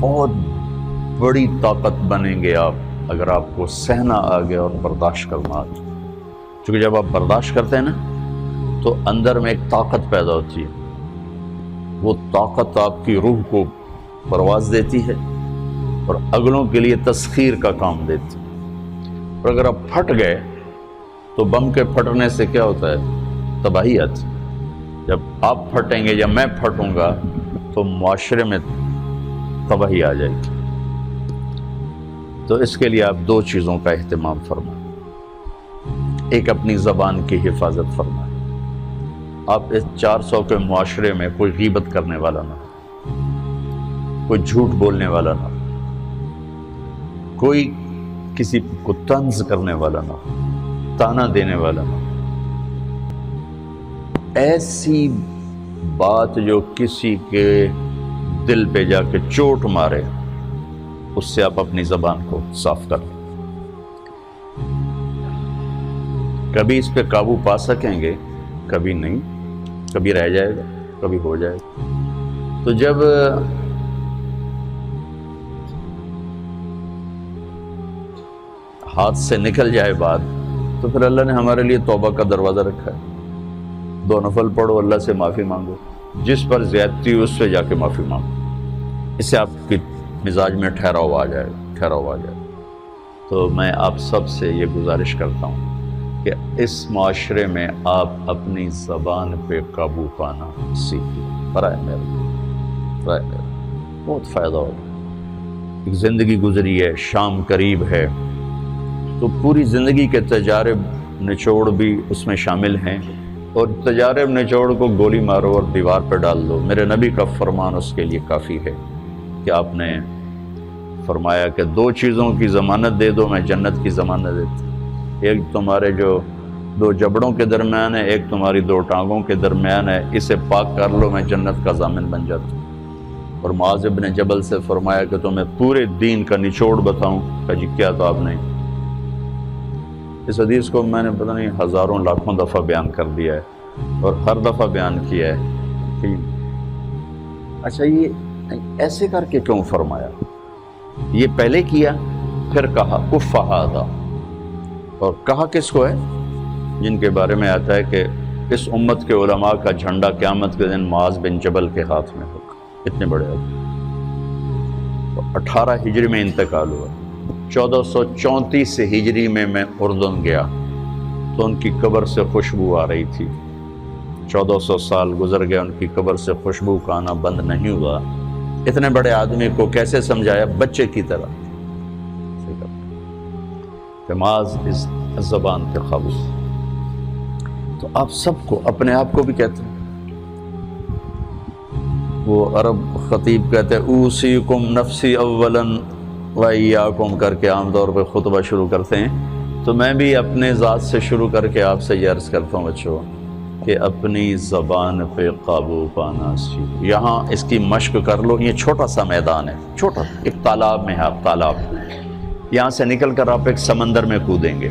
بہت بڑی طاقت بنیں گے آپ اگر آپ کو سہنا آ گیا اور برداشت کرنا آ گیا. چونکہ جب آپ برداشت کرتے ہیں نا تو اندر میں ایک طاقت پیدا ہوتی ہے. وہ طاقت آپ کی روح کو پرواز دیتی ہے اور اگلوں کے لیے تسخیر کا کام دیتی ہے. اور اگر آپ پھٹ گئے تو بم کے پھٹنے سے کیا ہوتا ہے؟ تباہی آتی. جب آپ پھٹیں گے یا میں پھٹوں گا تو معاشرے میں تباہی آ جائے گی. تو اس کے لیے آپ دو چیزوں کا اہتمام فرمائیں. ایک اپنی زبان کی حفاظت فرمائیں. آپ اس 400 کے معاشرے میں کوئی غیبت کرنے والا نہ ہو، کوئی جھوٹ بولنے والا نہ ہو، کوئی کسی کو طنز کرنے والا نہ ہو، تانا دینے والا نہ ہو. ایسی بات جو کسی کے دل پہ جا کے چوٹ مارے اس سے آپ اپنی زبان کو صاف کر لیں. کبھی اس پہ قابو پا سکیں گے، کبھی نہیں، کبھی رہ جائے گا، کبھی ہو جائے گا. تو جب ہاتھ سے نکل جائے بات تو پھر اللہ نے ہمارے لیے توبہ کا دروازہ رکھا ہے. 2 نفل پڑھو، اللہ سے معافی مانگو، جس پر زیادتی اس سے جا کے معافی مانگو. اس سے آپ کی مزاج میں ٹھہراؤ آ جائے گا. تو میں آپ سب سے یہ گزارش کرتا ہوں کہ اس معاشرے میں آپ اپنی زبان پہ قابو پانا سیکھیں. برائے میرا بہت فائدہ ہوگا. ایک زندگی گزری ہے، شام قریب ہے، تو پوری زندگی کے تجارب نچوڑ بھی اس میں شامل ہیں. اور تجارب نچوڑ کو گولی مارو اور دیوار پہ ڈال دو. میرے نبی کا فرمان اس کے لیے کافی ہے کہ آپ نے فرمایا کہ 2 چیزوں کی ضمانت دے دو، میں جنت کی ضمانت دیتا. ایک تمہارے جو 2 جبڑوں کے درمیان ہے، ایک تمہاری 2 ٹانگوں کے درمیان ہے، اسے پاک کر لو، میں جنت کا ضامن بن جاتا ہوں. اور معاذ بن جبل سے فرمایا کہ تمہیں پورے دین کا نچوڑ بتاؤں. کہ جی کیا؟ تو آپ نے اس حدیث کو میں نے پتہ نہیں ہزاروں لاکھوں دفعہ بیان کر دیا ہے اور ہر دفعہ بیان کیا ہے کہ اچھا یہ ایسے کر کے کیوں فرمایا؟ یہ پہلے کیا پھر کہا کف ھذا. اور کہا کس کو ہے؟ جن کے بارے میں آتا ہے کہ اس امت کے علماء کا جھنڈا قیامت کے دن معاذ بن جبل کے ہاتھ میں ہوگا. اتنے بڑے آدمی. تو 18 ہجری میں انتقال ہوا. 1434 ہجری میں اردن گیا تو ان کی قبر سے خوشبو آ رہی تھی. 1400 سال گزر گئے، ان کی قبر سے خوشبو کا آنا بند نہیں ہوا. اتنے بڑے آدمی کو کیسے سمجھایا؟ بچے کی طرح. معاذ اس زبان کے قابو. تو آپ سب کو، اپنے آپ کو بھی کہتے ہیں. وہ عرب خطیب کہتے ہیں اوصیکم نفسی اولا وایاکم کر کے عام طور پہ خطبہ شروع کرتے ہیں. تو میں بھی اپنے ذات سے شروع کر کے آپ سے یہ عرض کرتا ہوں بچوں کہ اپنی زبان پہ قابو پانا سیکھو. یہاں اس کی مشق کر لو. یہ چھوٹا سا میدان ہے، چھوٹا ایک تالاب میں ہے. آپ تالاب، یہاں سے نکل کر آپ ایک سمندر میں کودیں گے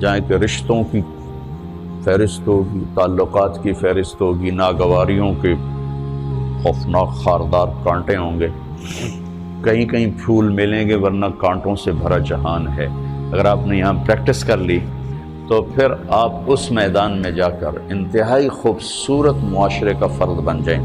جہاں کہ رشتوں کی فہرست ہوگی، تعلقات کی فہرست ہوگی، ناگواریوں کے خوفناک خاردار کانٹے ہوں گے. کہیں کہیں پھول ملیں گے ورنہ کانٹوں سے بھرا جہان ہے. اگر آپ نے یہاں پریکٹس کر لی تو پھر آپ اس میدان میں جا کر انتہائی خوبصورت معاشرے کا فرد بن جائیں.